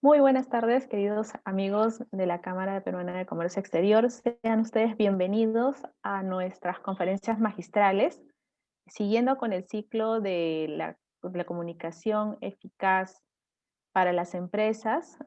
Muy buenas tardes, queridos amigos de la Cámara Peruana de Comercio Exterior. Sean ustedes bienvenidos a nuestras conferencias magistrales, siguiendo con el ciclo de la comunicación eficaz para las empresas.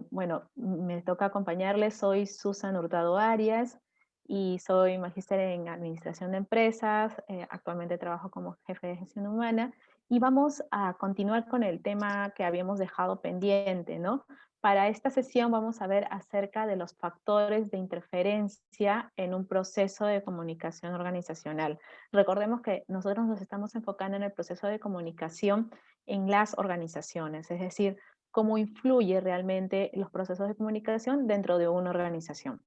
Bueno, me toca acompañarles. Soy Susan Hurtado Arias y soy magíster en Administración de Empresas. Actualmente trabajo como jefe de gestión humana y vamos a continuar con el tema que habíamos dejado pendiente, ¿no? Para esta sesión vamos a ver acerca de los factores de interferencia en un proceso de comunicación organizacional. Recordemos que nosotros nos estamos enfocando en el proceso de comunicación en las organizaciones, es decir, cómo influye realmente los procesos de comunicación dentro de una organización.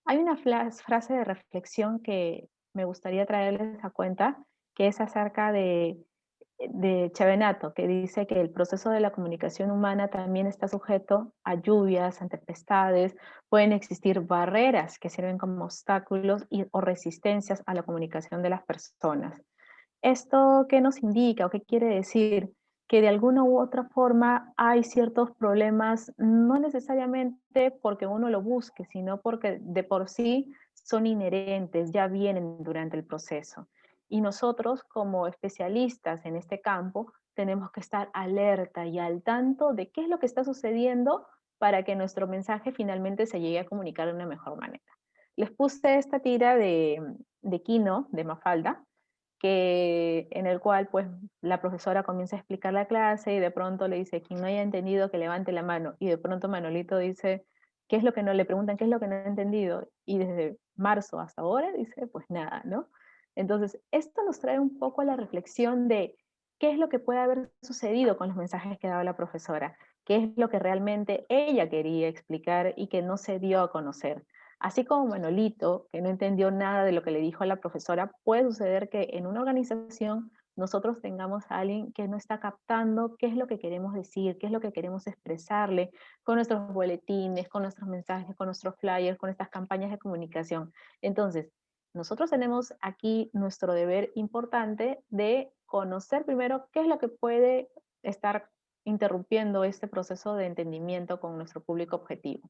Hay una frase de reflexión que me gustaría traerles a cuenta, que es acerca de Chevenato, que dice que el proceso de la comunicación humana también está sujeto a lluvias, a tempestades, pueden existir barreras que sirven como obstáculos o resistencias a la comunicación de las personas. ¿Esto qué nos indica o qué quiere decir? Que de alguna u otra forma hay ciertos problemas, no necesariamente porque uno lo busque, sino porque de por sí son inherentes, ya vienen durante el proceso. Y nosotros, como especialistas en este campo, tenemos que estar alerta y al tanto de qué es lo que está sucediendo para que nuestro mensaje finalmente se llegue a comunicar de una mejor manera. Les puse esta tira de Quino, de Mafalda, en el cual pues la profesora comienza a explicar la clase y de pronto le dice, quien no haya entendido que levante la mano, y de pronto Manolito dice, ¿qué es lo que no le preguntan? ¿Qué es lo que no ha entendido? Y desde marzo hasta ahora dice, pues nada, ¿no? Entonces, esto nos trae un poco a la reflexión de qué es lo que puede haber sucedido con los mensajes que daba la profesora, qué es lo que realmente ella quería explicar y que no se dio a conocer. Así como Manolito, que no entendió nada de lo que le dijo a la profesora, puede suceder que en una organización nosotros tengamos a alguien que no está captando qué es lo que queremos decir, qué es lo que queremos expresarle con nuestros boletines, con nuestros mensajes, con nuestros flyers, con estas campañas de comunicación. Entonces, nosotros tenemos aquí nuestro deber importante de conocer primero qué es lo que puede estar interrumpiendo este proceso de entendimiento con nuestro público objetivo.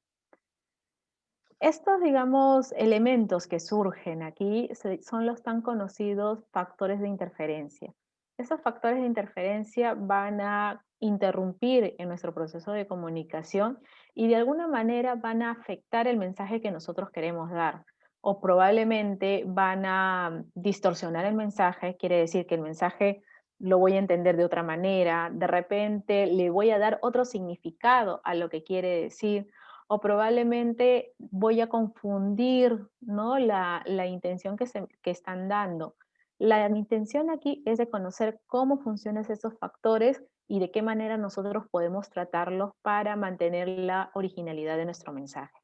Estos, digamos, elementos que surgen aquí son los tan conocidos factores de interferencia. Estos factores de interferencia van a interrumpir en nuestro proceso de comunicación y de alguna manera van a afectar el mensaje que nosotros queremos dar. O probablemente van a distorsionar el mensaje, quiere decir que el mensaje lo voy a entender de otra manera, de repente le voy a dar otro significado a lo que quiere decir, o probablemente voy a confundir, ¿no? la intención que están dando. La intención aquí es de conocer cómo funcionan esos factores y de qué manera nosotros podemos tratarlos para mantener la originalidad de nuestro mensaje.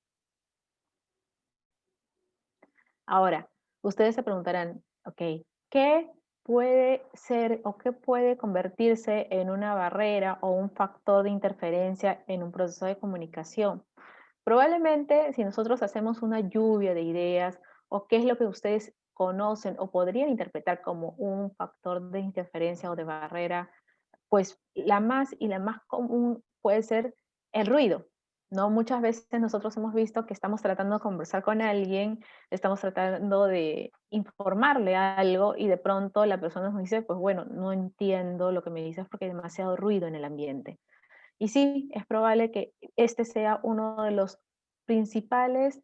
Ahora, ustedes se preguntarán, ok, ¿qué puede ser o qué puede convertirse en una barrera o un factor de interferencia en un proceso de comunicación? Probablemente si nosotros hacemos una lluvia de ideas o qué es lo que ustedes conocen o podrían interpretar como un factor de interferencia o de barrera, pues la más y la más común puede ser el ruido, ¿no? Muchas veces nosotros hemos visto que estamos tratando de conversar con alguien, estamos tratando de informarle algo y de pronto la persona nos dice, pues bueno, no entiendo lo que me dices porque hay demasiado ruido en el ambiente. Y sí, es probable que este sea uno de los principales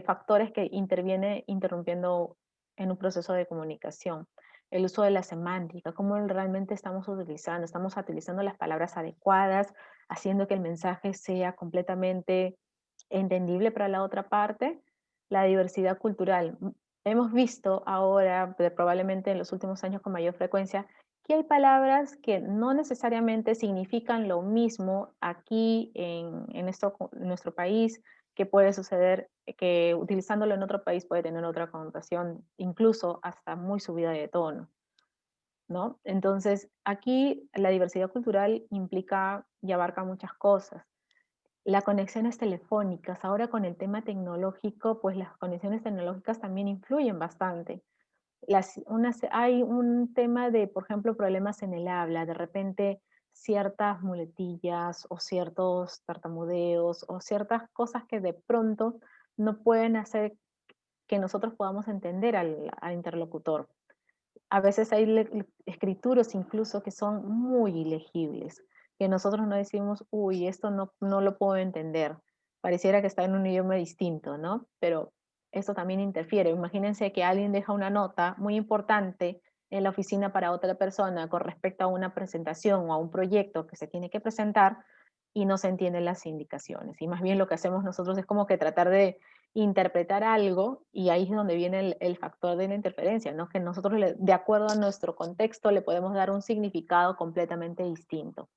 factores que interviene interrumpiendo en un proceso de comunicación. El uso de la semántica, cómo realmente estamos utilizando las palabras adecuadas, haciendo que el mensaje sea completamente entendible para la otra parte. La diversidad cultural. Hemos visto ahora, probablemente en los últimos años con mayor frecuencia, que hay palabras que no necesariamente significan lo mismo aquí en nuestro país, que puede suceder que utilizándolo en otro país puede tener otra connotación, incluso hasta muy subida de tono, ¿no? Entonces, aquí la diversidad cultural implica y abarca muchas cosas. Las conexiones telefónicas, ahora con el tema tecnológico, pues las conexiones tecnológicas también influyen bastante. Hay un tema de, por ejemplo, problemas en el habla, de repente ciertas muletillas o ciertos tartamudeos o ciertas cosas que de pronto no pueden hacer que nosotros podamos entender al interlocutor. A veces hay escrituras incluso que son muy ilegibles, que nosotros no decimos, uy, esto no lo puedo entender. Pareciera que está en un idioma distinto, ¿no? Pero eso también interfiere. Imagínense que alguien deja una nota muy importante en la oficina para otra persona con respecto a una presentación o a un proyecto que se tiene que presentar y no se entienden las indicaciones. Y más bien lo que hacemos nosotros es como que tratar de interpretar algo y ahí es donde viene el factor de la interferencia, ¿no? Que nosotros, de acuerdo a nuestro contexto, le podemos dar un significado completamente distinto.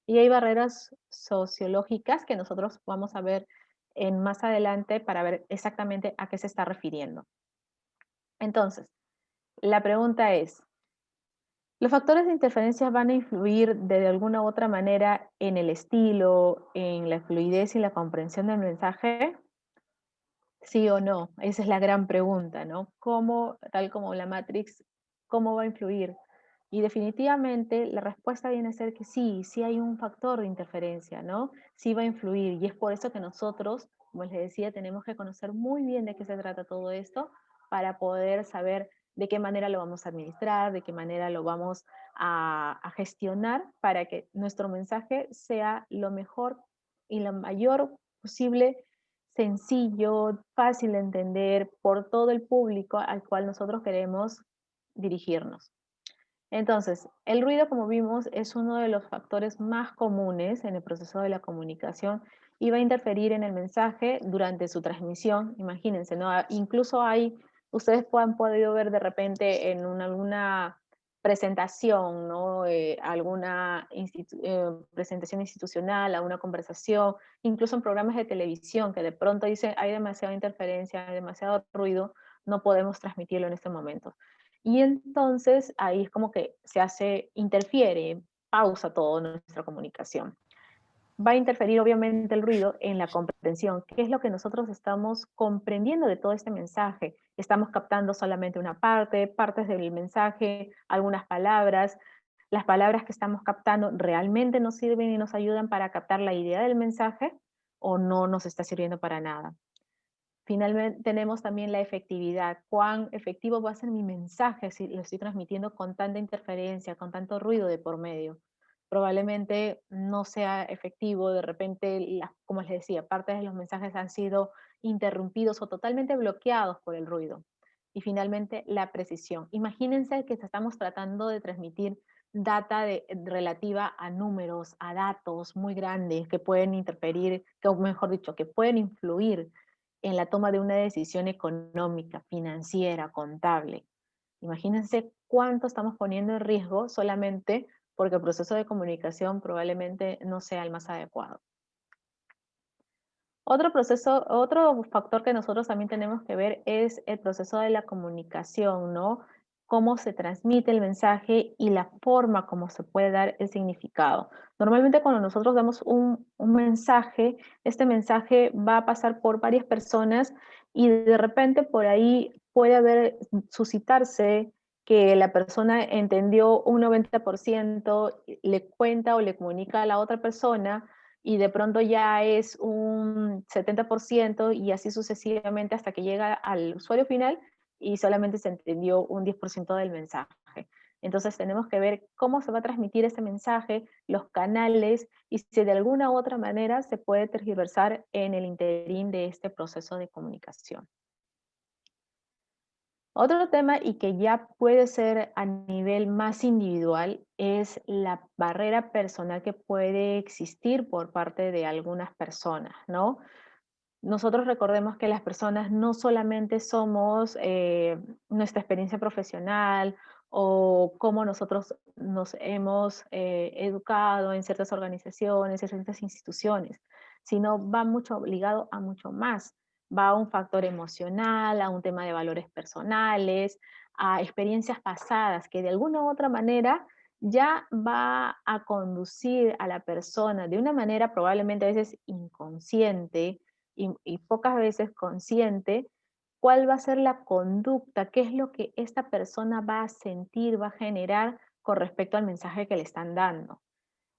Y hay barreras sociológicas que nosotros vamos a ver en más adelante para ver exactamente a qué se está refiriendo. Entonces, la pregunta es, ¿los factores de interferencia van a influir de alguna u otra manera en el estilo, en la fluidez y la comprensión del mensaje? ¿Sí o no? Esa es la gran pregunta, ¿no? ¿Cómo, tal como la Matrix, cómo va a influir? Y definitivamente la respuesta viene a ser que sí, sí hay un factor de interferencia, ¿no? Sí va a influir y es por eso que nosotros, como les decía, tenemos que conocer muy bien de qué se trata todo esto para poder saber de qué manera lo vamos a administrar, de qué manera lo vamos a gestionar para que nuestro mensaje sea lo mejor y lo mayor posible, sencillo, fácil de entender por todo el público al cual nosotros queremos dirigirnos. Entonces, el ruido, como vimos, es uno de los factores más comunes en el proceso de la comunicación y va a interferir en el mensaje durante su transmisión. Imagínense, ¿no? Incluso ustedes han podido ver de repente en alguna presentación, ¿no? Alguna presentación institucional, alguna conversación, incluso en programas de televisión, que de pronto dicen hay demasiada interferencia, hay demasiado ruido, no podemos transmitirlo en este momento. Y entonces ahí es como que interfiere, pausa toda nuestra comunicación. Va a interferir obviamente el ruido en la comprensión, qué es lo que nosotros estamos comprendiendo de todo este mensaje. Estamos captando solamente una parte, partes del mensaje, algunas palabras. Las palabras que estamos captando realmente nos sirven y nos ayudan para captar la idea del mensaje o no nos está sirviendo para nada. Finalmente tenemos también la efectividad. ¿Cuán efectivo va a ser mi mensaje si lo estoy transmitiendo con tanta interferencia, con tanto ruido de por medio? Probablemente no sea efectivo, de repente, como les decía, partes de los mensajes han sido interrumpidos o totalmente bloqueados por el ruido. Y finalmente, la precisión. Imagínense que estamos tratando de transmitir data relativa a números, a datos muy grandes que pueden interferir, que, o mejor dicho, que pueden influir en la toma de una decisión económica, financiera, contable. Imagínense cuánto estamos poniendo en riesgo solamente porque el proceso de comunicación probablemente no sea el más adecuado. Otro factor que nosotros también tenemos que ver es el proceso de la comunicación, ¿no? Cómo se transmite el mensaje y la forma como se puede dar el significado. Normalmente cuando nosotros damos un mensaje, este mensaje va a pasar por varias personas y de repente por ahí puede suscitarse que la persona entendió un 90%, le cuenta o le comunica a la otra persona y de pronto ya es un 70% y así sucesivamente hasta que llega al usuario final y solamente se entendió un 10% del mensaje. Entonces tenemos que ver cómo se va a transmitir ese mensaje, los canales y si de alguna u otra manera se puede tergiversar en el interín de este proceso de comunicación. Otro tema y que ya puede ser a nivel más individual es la barrera personal que puede existir por parte de algunas personas, ¿no? Nosotros recordemos que las personas no solamente somos nuestra experiencia profesional o cómo nosotros nos hemos educado en ciertas organizaciones, en ciertas instituciones, sino va mucho ligado a mucho más. Va a un factor emocional, a un tema de valores personales, a experiencias pasadas que de alguna u otra manera ya va a conducir a la persona de una manera probablemente a veces inconsciente, y pocas veces consciente, cuál va a ser la conducta, qué es lo que esta persona va a sentir, va a generar con respecto al mensaje que le están dando.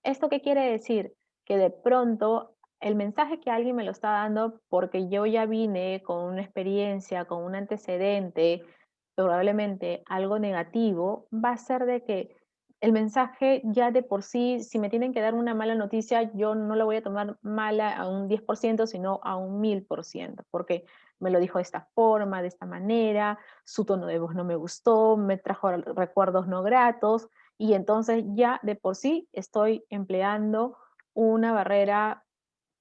¿Esto qué quiere decir? Que de pronto el mensaje que alguien me lo está dando porque yo ya vine con una experiencia, con un antecedente, probablemente algo negativo, va a ser de que el mensaje ya de por sí, si me tienen que dar una mala noticia, yo no lo voy a tomar mala a un 10%, sino a un 1000%, porque me lo dijo de esta forma, de esta manera, su tono de voz no me gustó, me trajo recuerdos no gratos, y entonces ya de por sí estoy empleando una barrera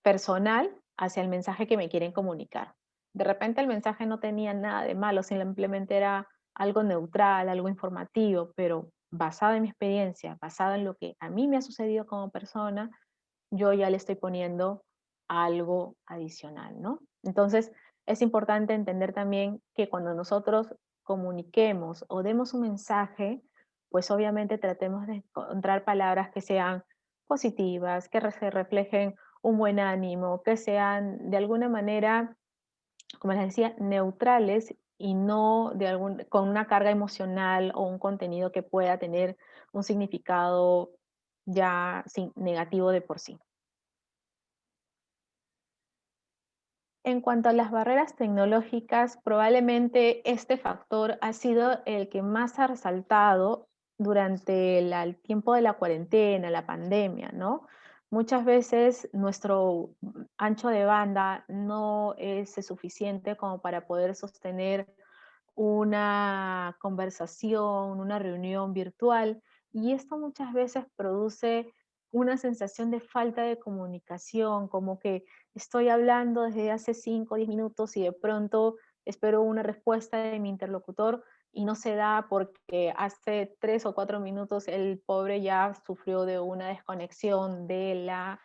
personal hacia el mensaje que me quieren comunicar. De repente el mensaje no tenía nada de malo, simplemente era algo neutral, algo informativo, pero basado en mi experiencia, basado en lo que a mí me ha sucedido como persona, yo ya le estoy poniendo algo adicional, ¿no? Entonces, es importante entender también que cuando nosotros comuniquemos o demos un mensaje, pues obviamente tratemos de encontrar palabras que sean positivas, que se reflejen un buen ánimo, que sean de alguna manera, como les decía, neutrales y no con una carga emocional o un contenido que pueda tener un significado ya negativo de por sí. En cuanto a las barreras tecnológicas, probablemente este factor ha sido el que más ha resaltado durante el tiempo de la cuarentena, la pandemia, ¿no? Muchas veces nuestro ancho de banda no es suficiente como para poder sostener una conversación, una reunión virtual, y esto muchas veces produce una sensación de falta de comunicación, como que estoy hablando desde hace 5 o 10 minutos y de pronto espero una respuesta de mi interlocutor y no se da porque hace 3 o 4 minutos el pobre ya sufrió de una desconexión de la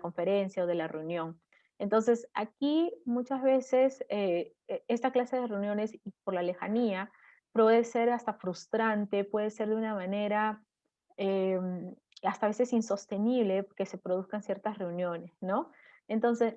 conferencia o de la reunión. Entonces, aquí muchas veces esta clase de reuniones, y por la lejanía, puede ser hasta frustrante, puede ser de una manera hasta a veces insostenible que se produzcan ciertas reuniones, ¿no? Entonces,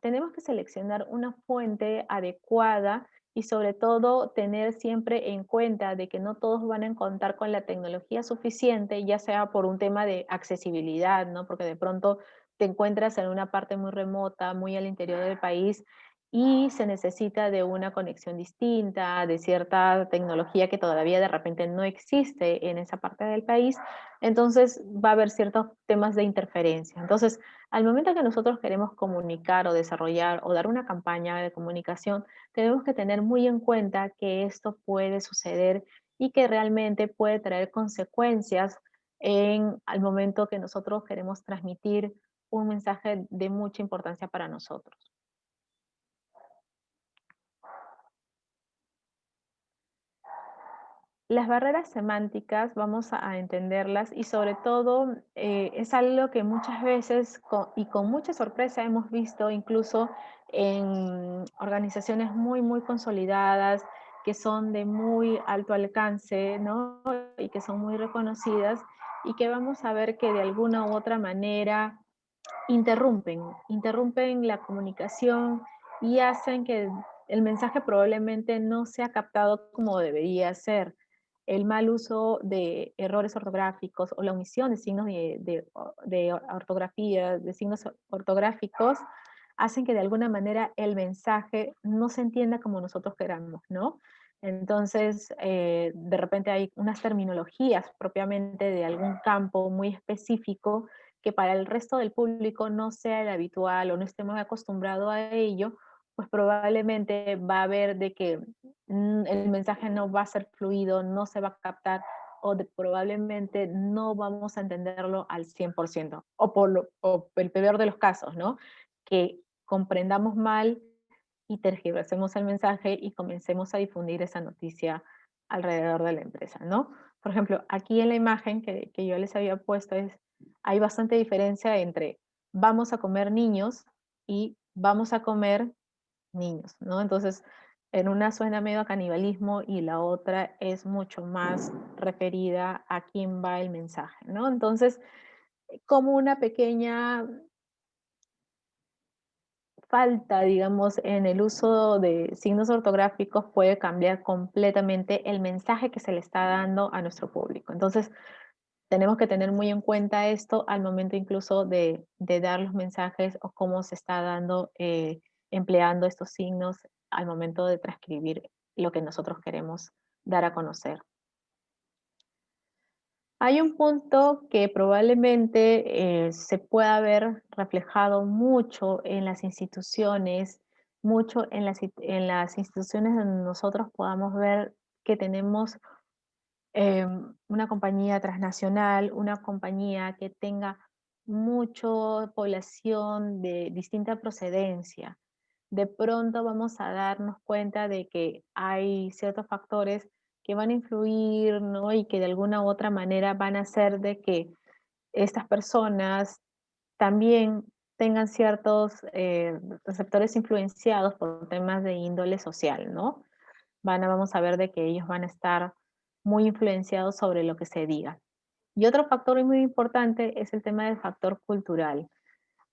tenemos que seleccionar una fuente adecuada y sobre todo tener siempre en cuenta de que no todos van a contar con la tecnología suficiente, ya sea por un tema de accesibilidad, ¿no? Porque de pronto te encuentras en una parte muy remota, muy al interior del país y se necesita de una conexión distinta, de cierta tecnología que todavía de repente no existe en esa parte del país, entonces va a haber ciertos temas de interferencia. Entonces, al momento que nosotros queremos comunicar o desarrollar o dar una campaña de comunicación, tenemos que tener muy en cuenta que esto puede suceder y que realmente puede traer consecuencias al momento que nosotros queremos transmitir un mensaje de mucha importancia para nosotros. Las barreras semánticas vamos a entenderlas y sobre todo es algo que muchas veces y con mucha sorpresa hemos visto incluso en organizaciones muy, muy consolidadas, que son de muy alto alcance, ¿no? Y que son muy reconocidas y que vamos a ver que de alguna u otra manera interrumpen la comunicación y hacen que el mensaje probablemente no sea captado como debería ser. El mal uso de errores ortográficos o la omisión de signos de ortografía, de signos ortográficos, hacen que de alguna manera el mensaje no se entienda como nosotros queramos, ¿no? Entonces, de repente hay unas terminologías propiamente de algún campo muy específico que para el resto del público no sea el habitual o no estemos acostumbrados a ello, pues probablemente va a haber de que el mensaje no va a ser fluido, no se va a captar o probablemente no vamos a entenderlo al 100%. O el peor de los casos, ¿no? Que comprendamos mal y tergiversemos el mensaje y comencemos a difundir esa noticia alrededor de la empresa, ¿no? Por ejemplo, aquí en la imagen que yo les había puesto hay bastante diferencia entre vamos a comer niños y vamos a comer niños, ¿no? Entonces, en una suena medio a canibalismo y la otra es mucho más referida a quién va el mensaje, ¿no? Entonces, como una pequeña falta, digamos, en el uso de signos ortográficos puede cambiar completamente el mensaje que se le está dando a nuestro público. Entonces, tenemos que tener muy en cuenta esto al momento incluso de dar los mensajes o cómo se está dando, empleando estos signos al momento de transcribir lo que nosotros queremos dar a conocer. Hay un punto que probablemente se pueda ver reflejado mucho en las instituciones, mucho en las instituciones donde nosotros podamos ver que tenemos una compañía transnacional, una compañía que tenga mucha población de distinta procedencia. De pronto vamos a darnos cuenta de que hay ciertos factores que van a influir, ¿no? Y que de alguna u otra manera van a hacer de que estas personas también tengan ciertos receptores influenciados por temas de índole social, ¿no? Vamos a ver de que ellos van a estar muy influenciados sobre lo que se diga. Y otro factor muy importante es el tema del factor cultural.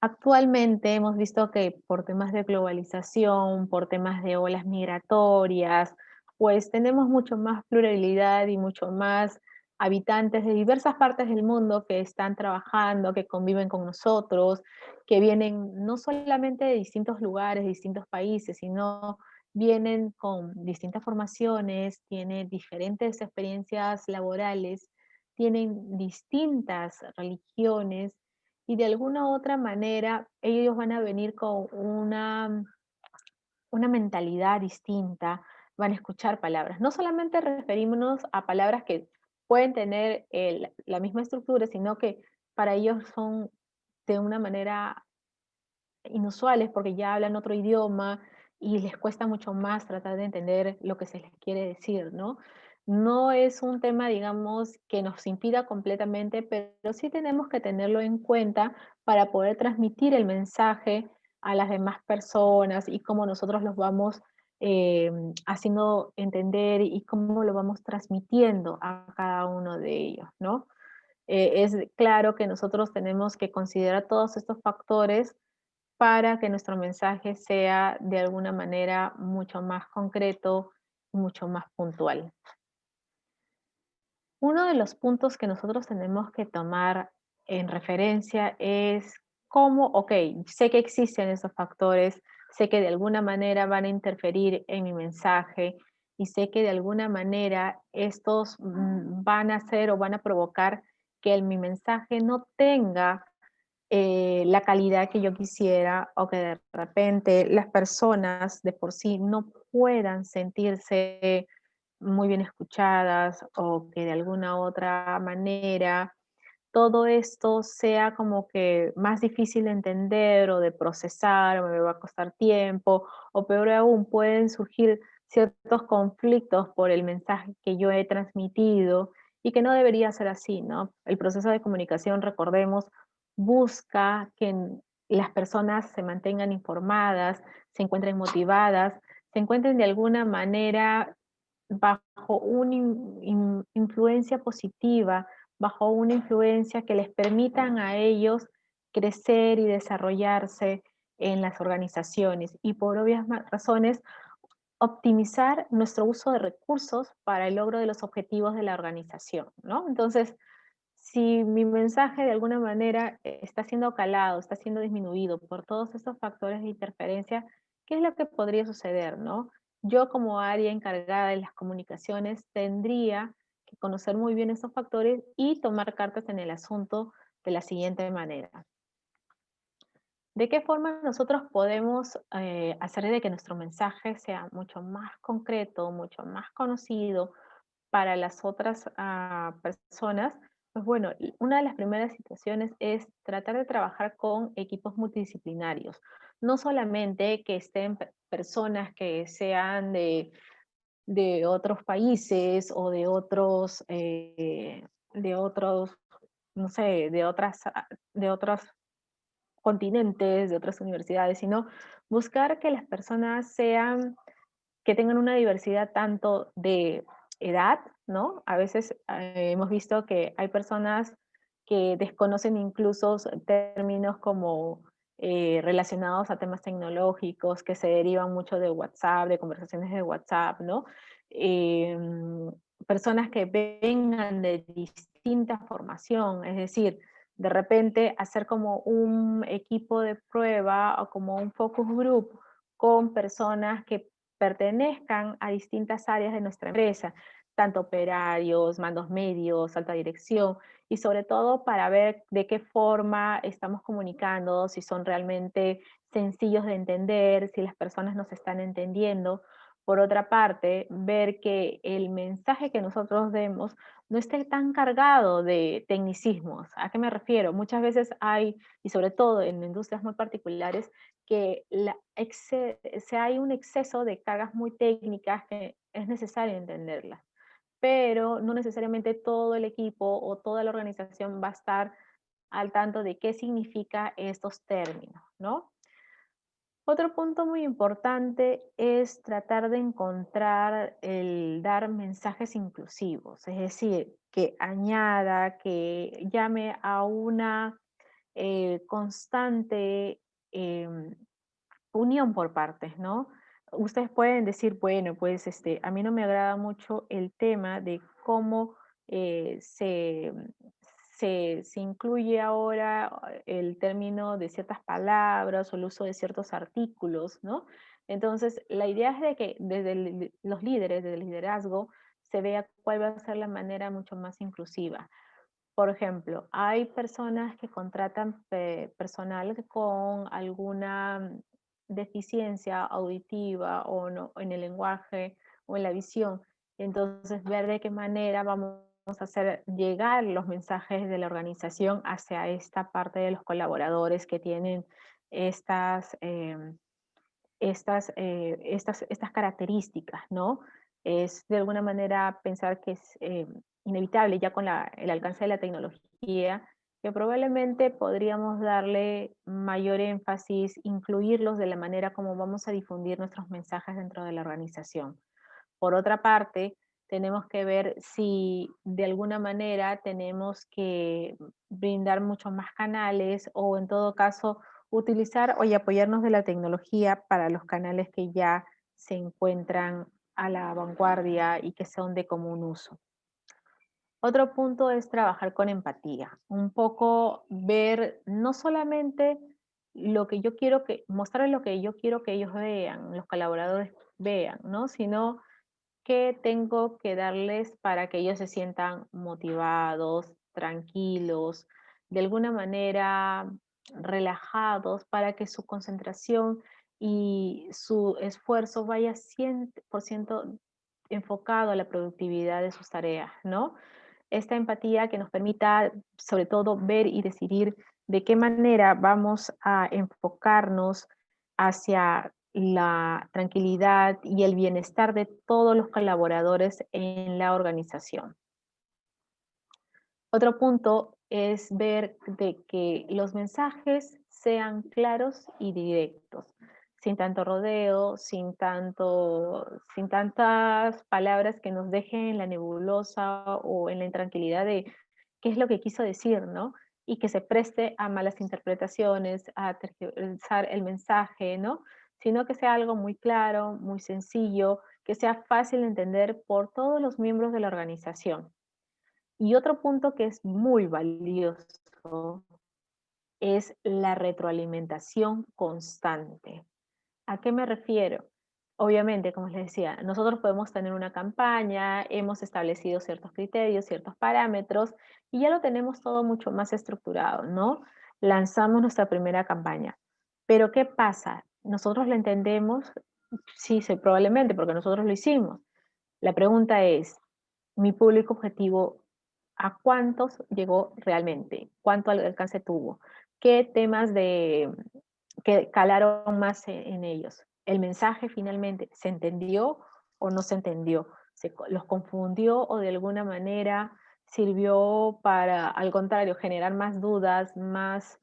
Actualmente hemos visto que por temas de globalización, por temas de olas migratorias, pues tenemos mucho más pluralidad y mucho más habitantes de diversas partes del mundo que están trabajando, que conviven con nosotros, que vienen no solamente de distintos lugares, distintos países, sino vienen con distintas formaciones, tienen diferentes experiencias laborales, tienen distintas religiones y de alguna u otra manera ellos van a venir con una mentalidad distinta, van a escuchar palabras. No solamente referimos a palabras que pueden tener la misma estructura, sino que para ellos son de una manera inusuales porque ya hablan otro idioma y les cuesta mucho más tratar de entender lo que se les quiere decir, ¿no? No es un tema, digamos, que nos impida completamente, pero sí tenemos que tenerlo en cuenta para poder transmitir el mensaje a las demás personas y cómo nosotros los vamos eh, haciendo entender y cómo lo vamos transmitiendo a cada uno de ellos, ¿no? Es claro que nosotros tenemos que considerar todos estos factores para que nuestro mensaje sea de alguna manera mucho más concreto, mucho más puntual. Uno de los puntos que nosotros tenemos que tomar en referencia es cómo, ok, sé que existen esos factores, sé que de alguna manera van a interferir en mi mensaje y sé que de alguna manera estos van a hacer o van a provocar que mi mensaje no tenga la calidad que yo quisiera o que de repente las personas de por sí no puedan sentirse muy bien escuchadas o que de alguna otra manera todo esto sea como que más difícil de entender o de procesar o me va a costar tiempo o peor aún pueden surgir ciertos conflictos por el mensaje que yo he transmitido y que no debería ser así, ¿no? El proceso de comunicación, recordemos, busca que las personas se mantengan informadas, se encuentren motivadas, se encuentren de alguna manera bajo una influencia positiva, bajo una influencia que les permitan a ellos crecer y desarrollarse en las organizaciones y por obvias razones optimizar nuestro uso de recursos para el logro de los objetivos de la organización, ¿no? Entonces, si mi mensaje de alguna manera está siendo calado, está siendo disminuido por todos estos factores de interferencia, ¿qué es lo que podría suceder, no? Yo como área encargada de las comunicaciones tendría que conocer muy bien esos factores y tomar cartas en el asunto de la siguiente manera. ¿De qué forma nosotros podemos hacer de que nuestro mensaje sea mucho más concreto, mucho más conocido para las otras personas? Pues bueno, una de las primeras situaciones es tratar de trabajar con equipos multidisciplinarios. No solamente que estén personas que sean de otros países o de otros, no sé, de otros continentes, de otras universidades, sino buscar que las personas sean, que tengan una diversidad tanto de edad, ¿no? A veces hemos visto que hay personas que desconocen incluso términos como relacionados a temas tecnológicos, que se derivan mucho de WhatsApp, de conversaciones de WhatsApp, ¿no? personas que vengan de distinta formación, es decir, de repente hacer como un equipo de prueba o como un focus group con personas que pertenezcan a distintas áreas de nuestra empresa, tanto operarios, mandos medios, alta dirección, y sobre todo para ver de qué forma estamos comunicando, si son realmente sencillos de entender, si las personas nos están entendiendo. Por otra parte, ver que el mensaje que nosotros demos no esté tan cargado de tecnicismos. ¿A qué me refiero? Muchas veces hay, y sobre todo en industrias muy particulares, que hay un exceso de cargas muy técnicas que es necesario entenderlas, pero no necesariamente todo el equipo o toda la organización va a estar al tanto de qué significa estos términos, ¿no? Otro punto muy importante es tratar de encontrar el dar mensajes inclusivos, es decir, que añada, que llame a una constante unión por partes, ¿no? Ustedes pueden decir, bueno, pues a mí no me agrada mucho el tema de cómo eh, se, se incluye ahora el término de ciertas palabras o el uso de ciertos artículos, ¿no? Entonces, la idea es de que desde los líderes, desde el liderazgo, se vea cuál va a ser la manera mucho más inclusiva. Por ejemplo, hay personas que contratan personal con alguna deficiencia auditiva o no, en el lenguaje o en la visión. Entonces, ver de qué manera vamos a hacer llegar los mensajes de la organización hacia esta parte de los colaboradores que tienen estas, estas características, ¿no? Es de alguna manera pensar que es inevitable ya con el alcance de la tecnología, que probablemente podríamos darle mayor énfasis, incluirlos de la manera como vamos a difundir nuestros mensajes dentro de la organización. Por otra parte, tenemos que ver si de alguna manera tenemos que brindar muchos más canales o en todo caso utilizar y apoyarnos de la tecnología para los canales que ya se encuentran a la vanguardia y que son de común uso. Otro punto es trabajar con empatía, un poco ver no solamente lo que yo quiero mostrarles lo que yo quiero que ellos vean, los colaboradores vean, ¿no? Sino qué tengo que darles para que ellos se sientan motivados, tranquilos, de alguna manera relajados, para que su concentración y su esfuerzo vaya 100% enfocado a la productividad de sus tareas, ¿no? Esta empatía que nos permita, sobre todo, ver y decidir de qué manera vamos a enfocarnos hacia la tranquilidad y el bienestar de todos los colaboradores en la organización. Otro punto es ver de que los mensajes sean claros y directos, sin tanto rodeo, sin tantas palabras que nos dejen en la nebulosa o en la intranquilidad de qué es lo que quiso decir, ¿no? Y que se preste a malas interpretaciones, a tergiversar el mensaje, ¿no? Sino que sea algo muy claro, muy sencillo, que sea fácil de entender por todos los miembros de la organización. Y otro punto que es muy valioso es la retroalimentación constante. ¿A qué me refiero? Obviamente, como les decía, nosotros podemos tener una campaña, hemos establecido ciertos criterios, ciertos parámetros y ya lo tenemos todo mucho más estructurado, ¿no? Lanzamos nuestra primera campaña. Pero ¿qué pasa? Nosotros lo entendemos, sí, probablemente, porque nosotros lo hicimos. La pregunta es, ¿mi público objetivo a cuántos llegó realmente? ¿Cuánto alcance tuvo? ¿Qué temas que calaron más en ellos? ¿El mensaje finalmente se entendió o no se entendió? ¿Los confundió o de alguna manera sirvió para, al contrario, generar más dudas, más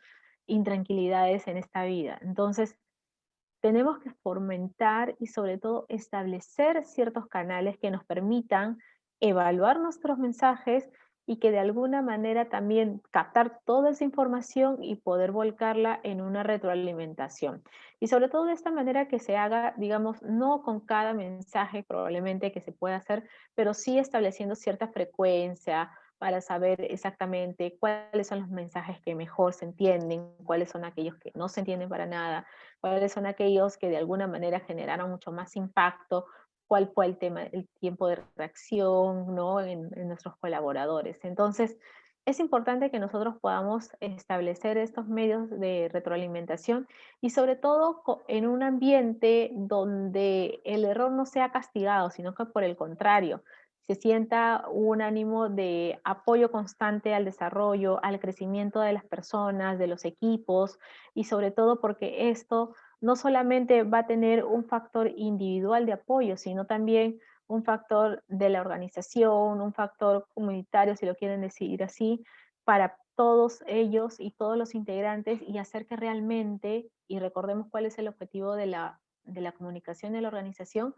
intranquilidades en esta vida? Entonces, tenemos que fomentar y sobre todo establecer ciertos canales que nos permitan evaluar nuestros mensajes y que de alguna manera también captar toda esa información y poder volcarla en una retroalimentación. Y sobre todo de esta manera que se haga, digamos, no con cada mensaje probablemente que se pueda hacer, pero sí estableciendo cierta frecuencia para saber exactamente cuáles son los mensajes que mejor se entienden, cuáles son aquellos que no se entienden para nada, cuáles son aquellos que de alguna manera generaron mucho más impacto, cuál fue el tema, el tiempo de reacción, ¿no? En nuestros colaboradores. Entonces, es importante que nosotros podamos establecer estos medios de retroalimentación y sobre todo en un ambiente donde el error no sea castigado, sino que por el contrario, se sienta un ánimo de apoyo constante al desarrollo, al crecimiento de las personas, de los equipos y sobre todo porque esto no solamente va a tener un factor individual de apoyo, sino también un factor de la organización, un factor comunitario, si lo quieren decir así, para todos ellos y todos los integrantes y hacer que realmente, y recordemos cuál es el objetivo de la comunicación de la organización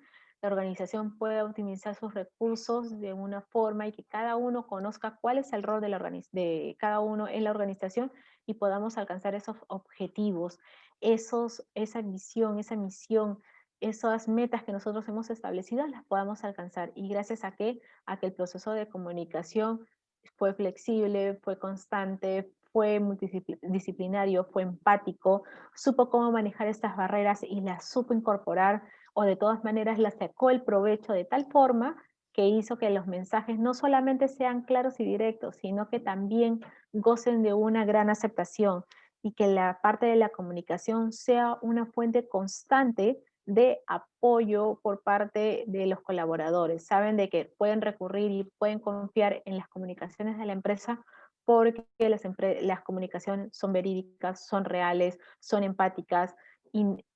pueda optimizar sus recursos de una forma y que cada uno conozca cuál es el rol de cada uno en la organización y podamos alcanzar esos objetivos, esa visión, esa misión, esas metas que nosotros hemos establecido las podamos alcanzar. ¿Y gracias a qué? A que el proceso de comunicación fue flexible, fue constante, fue multidisciplinario, fue empático, supo cómo manejar estas barreras y las supo incorporar o de todas maneras las sacó el provecho de tal forma que hizo que los mensajes no solamente sean claros y directos, sino que también gocen de una gran aceptación y que la parte de la comunicación sea una fuente constante de apoyo por parte de los colaboradores. Saben de que pueden recurrir y pueden confiar en las comunicaciones de la empresa porque las comunicaciones son verídicas, son reales, son empáticas,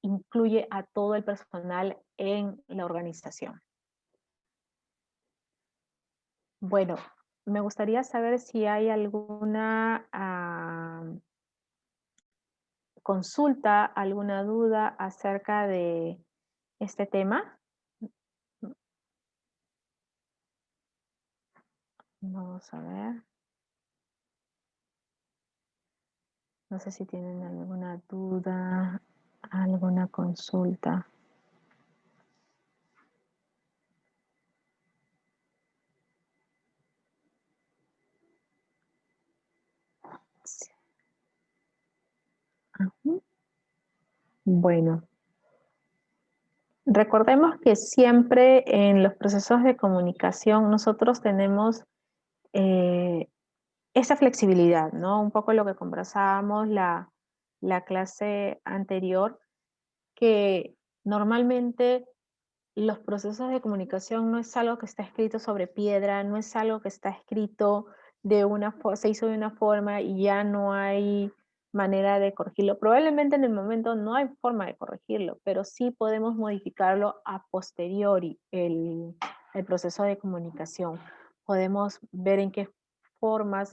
incluye a todo el personal en la organización. Bueno, me gustaría saber si hay alguna consulta, alguna duda acerca de este tema. Vamos a ver. No sé si tienen alguna duda, alguna consulta. Sí. Ujú. Bueno, recordemos que siempre en los procesos de comunicación nosotros tenemos eh, esa flexibilidad, ¿no? Un poco lo que conversábamos la clase anterior, que normalmente los procesos de comunicación no es algo que está escrito sobre piedra, no es algo que está escrito se hizo de una forma y ya no hay manera de corregirlo. Probablemente en el momento no hay forma de corregirlo, pero sí podemos modificarlo a posteriori el proceso de comunicación. Podemos ver en qué forma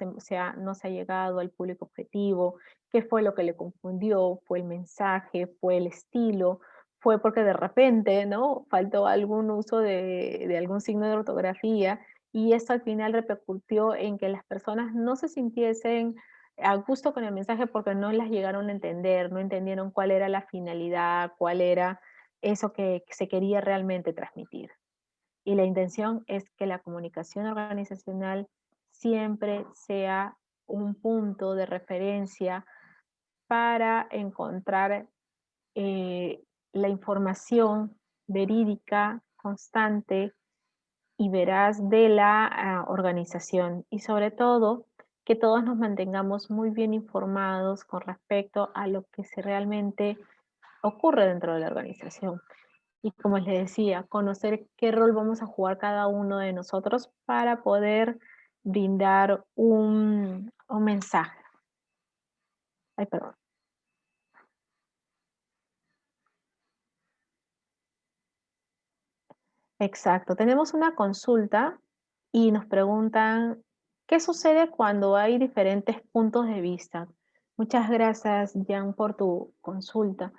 no se ha llegado al público objetivo, qué fue lo que le confundió, fue el mensaje, fue el estilo, fue porque de repente, ¿no? Faltó algún uso de algún signo de ortografía y esto al final repercutió en que las personas no se sintiesen a gusto con el mensaje porque no las llegaron a entender, no entendieron cuál era la finalidad, cuál era eso que se quería realmente transmitir. Y la intención es que la comunicación organizacional siempre sea un punto de referencia para encontrar eh, la información verídica, constante y veraz de la organización y sobre todo que todos nos mantengamos muy bien informados con respecto a lo que se realmente ocurre dentro de la organización. Y como les decía, conocer qué rol vamos a jugar cada uno de nosotros para poder brindar un mensaje. Ay, perdón. Exacto. Tenemos una consulta y nos preguntan, ¿qué sucede cuando hay diferentes puntos de vista? Muchas gracias, Jan, por tu consulta.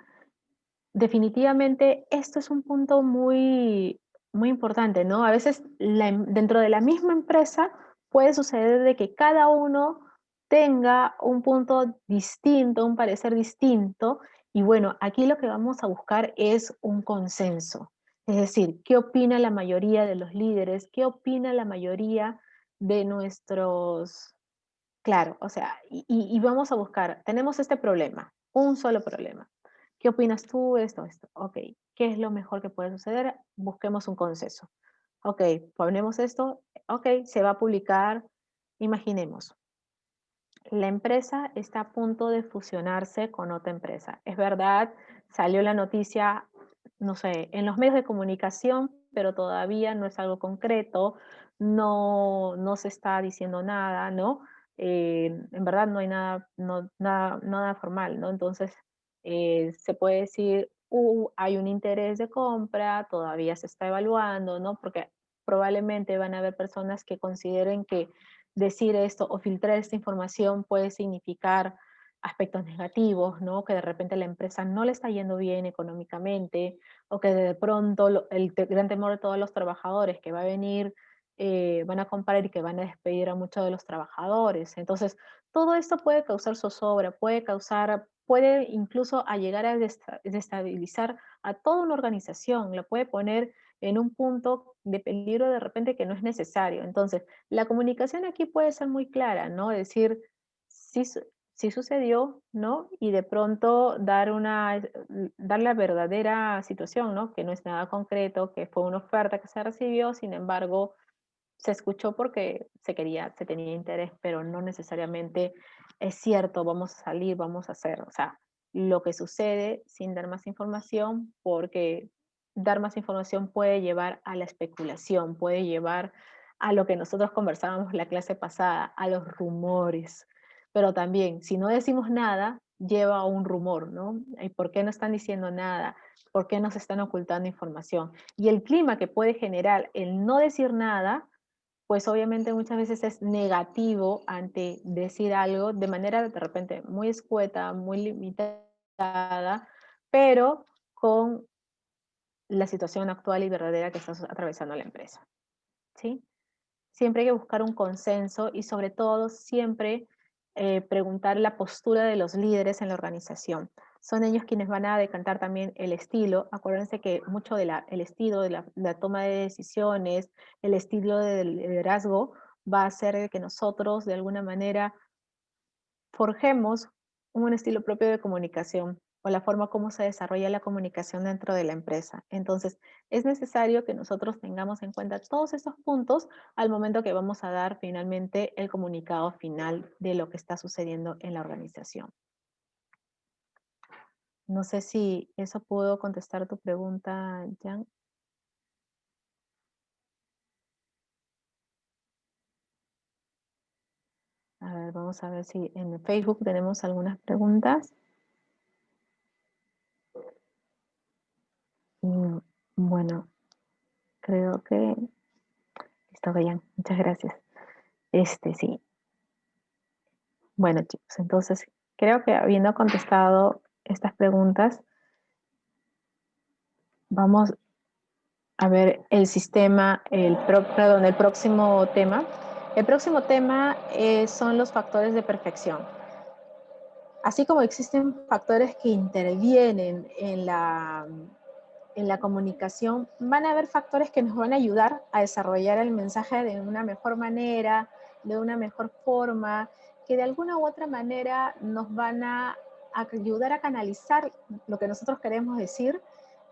Definitivamente, esto es un punto muy, muy importante, ¿no? A veces dentro de la misma empresa puede suceder de que cada uno tenga un punto distinto, un parecer distinto, y bueno, aquí lo que vamos a buscar es un consenso. Es decir, ¿qué opina la mayoría de los líderes? ¿Qué opina la mayoría de nuestros... Claro, o sea, y vamos a buscar, tenemos este problema, un solo problema. ¿Qué opinas tú? Esto. Ok, ¿qué es lo mejor que puede suceder? Busquemos un consenso. Ok, ponemos esto, ok, se va a publicar, imaginemos, la empresa está a punto de fusionarse con otra empresa. Es verdad, salió la noticia, no sé, en los medios de comunicación, pero todavía no es algo concreto, no se está diciendo nada, ¿no? En verdad no hay nada, nada formal, ¿no? Entonces, se puede decir, hay un interés de compra, todavía se está evaluando, ¿no? Porque probablemente van a haber personas que consideren que decir esto o filtrar esta información puede significar aspectos negativos, ¿no? Que de repente la empresa no le está yendo bien económicamente, o que de pronto gran temor de todos los trabajadores que va a venir, van a comprar y que van a despedir a muchos de los trabajadores. Entonces, todo esto puede causar zozobra, puede incluso a llegar a desestabilizar a toda una organización, lo puede poner en un punto de peligro de repente que no es necesario. Entonces, la comunicación aquí puede ser muy clara, ¿no? Decir, sí, sí sucedió, ¿no? Y de pronto dar la verdadera situación, ¿no? Que no es nada concreto, que fue una oferta que se recibió, sin embargo, se escuchó porque se tenía interés, pero no necesariamente es cierto, vamos a salir, vamos a hacer, o sea, lo que sucede sin dar más información, porque dar más información puede llevar a la especulación, puede llevar a lo que nosotros conversábamos la clase pasada, a los rumores, pero también, si no decimos nada, lleva a un rumor, ¿no? ¿Y por qué no están diciendo nada? ¿Por qué nos están ocultando información? Y el clima que puede generar el no decir nada, pues obviamente muchas veces es negativo ante decir algo de manera de repente muy escueta, muy limitada, pero con la situación actual y verdadera que está atravesando la empresa, ¿sí? Siempre hay que buscar un consenso y sobre todo siempre preguntar la postura de los líderes en la organización. Son ellos quienes van a decantar también el estilo. Acuérdense que mucho del el estilo de la toma de decisiones, el estilo del liderazgo va a hacer que nosotros de alguna manera forjemos un estilo propio de comunicación o la forma como se desarrolla la comunicación dentro de la empresa. Entonces, es necesario que nosotros tengamos en cuenta todos estos puntos al momento que vamos a dar finalmente el comunicado final de lo que está sucediendo en la organización. No sé si eso pudo contestar tu pregunta, Jan. A ver, vamos a ver si en Facebook tenemos algunas preguntas. Y, bueno, creo que está bien. Muchas gracias. Sí. Bueno, chicos, entonces creo que habiendo contestado estas preguntas, vamos a ver el sistema, perdón, el próximo tema. El próximo tema son los factores de perfección. Así como existen factores que intervienen en la comunicación, van a haber factores que nos van a ayudar a desarrollar el mensaje de una mejor manera, de una mejor forma, que de alguna u otra manera nos van a ayudar a canalizar lo que nosotros queremos decir,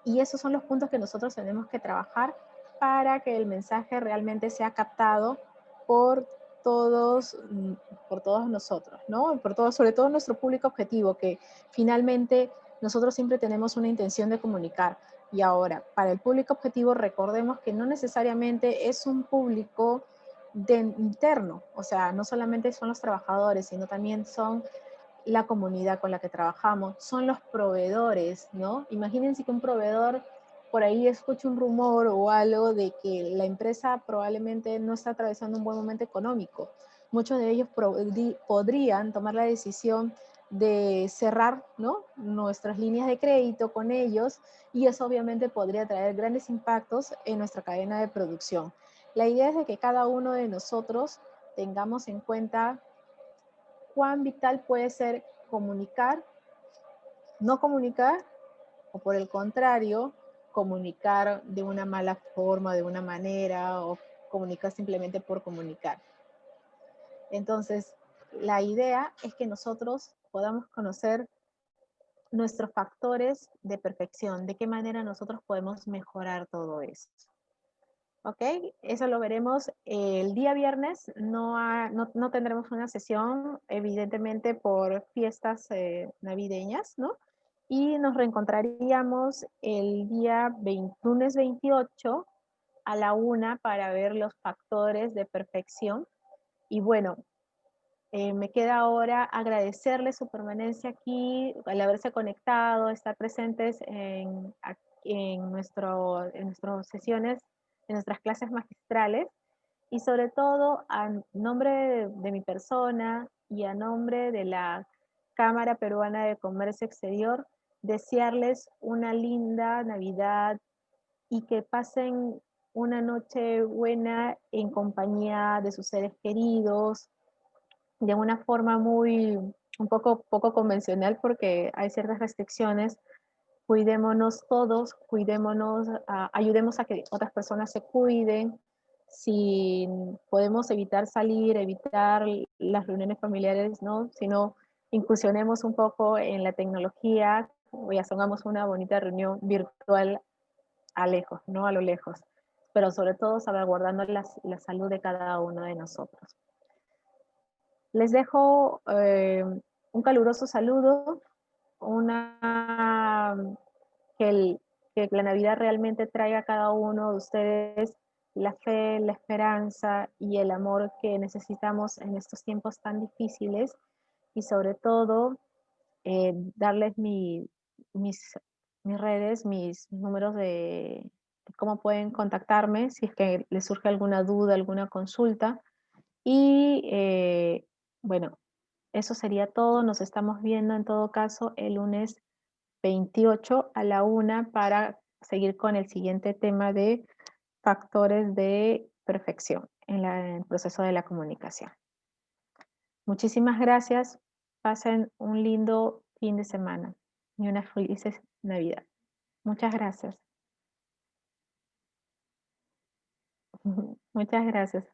y esos son los puntos que nosotros tenemos que trabajar para que el mensaje realmente sea captado por todos, por todos nosotros, ¿no? Por todo, sobre todo nuestro público objetivo, que finalmente nosotros siempre tenemos una intención de comunicar. Y ahora, para el público objetivo, recordemos que no necesariamente es un público interno, o sea, no solamente son los trabajadores, sino también son la comunidad con la que trabajamos, son los proveedores, ¿no? Imagínense que un proveedor por ahí escucha un rumor o algo de que la empresa probablemente no está atravesando un buen momento económico. Muchos de ellos podrían tomar la decisión de cerrar, ¿no?, nuestras líneas de crédito con ellos, y eso obviamente podría traer grandes impactos en nuestra cadena de producción. La idea es de que cada uno de nosotros tengamos en cuenta cuán vital puede ser comunicar, no comunicar, o por el contrario, comunicar de una mala forma, de una manera, o comunicar simplemente por comunicar. Entonces, la idea es que nosotros podamos conocer nuestros factores de perfección, de qué manera nosotros podemos mejorar todo eso. ¿Ok? Eso lo veremos el día viernes. No tendremos una sesión, evidentemente, por fiestas navideñas, ¿no? Y nos reencontraríamos el día lunes 28 a la 1 para ver los factores de perfección. Y bueno, me queda ahora agradecerle su permanencia aquí, al haberse conectado, estar presentes en nuestras sesiones, en nuestras clases magistrales, y sobre todo a nombre de mi persona y a nombre de la Cámara Peruana de Comercio Exterior, desearles una linda Navidad y que pasen una noche buena en compañía de sus seres queridos, de una forma un poco convencional, porque hay ciertas restricciones. Cuidémonos todos, cuidémonos, ayudemos a que otras personas se cuiden. Si podemos evitar salir, evitar las reuniones familiares, ¿no? Sino incursionemos un poco en la tecnología, o ya hagamos una bonita reunión virtual a lejos, ¿no? A lo lejos, pero sobre todo salvaguardando la salud de cada uno de nosotros. Les dejo un caluroso saludo, una, que la Navidad realmente traiga a cada uno de ustedes la fe, la esperanza y el amor que necesitamos en estos tiempos tan difíciles, y sobre todo darles mis redes, mis números de cómo pueden contactarme si es que les surge alguna duda, alguna consulta. Y bueno, eso sería todo. Nos estamos viendo en todo caso el lunes 28 a la 1 para seguir con el siguiente tema de factores de perfección en el proceso de la comunicación. Muchísimas gracias. Pasen un lindo fin de semana y una feliz Navidad. Muchas gracias. Muchas gracias.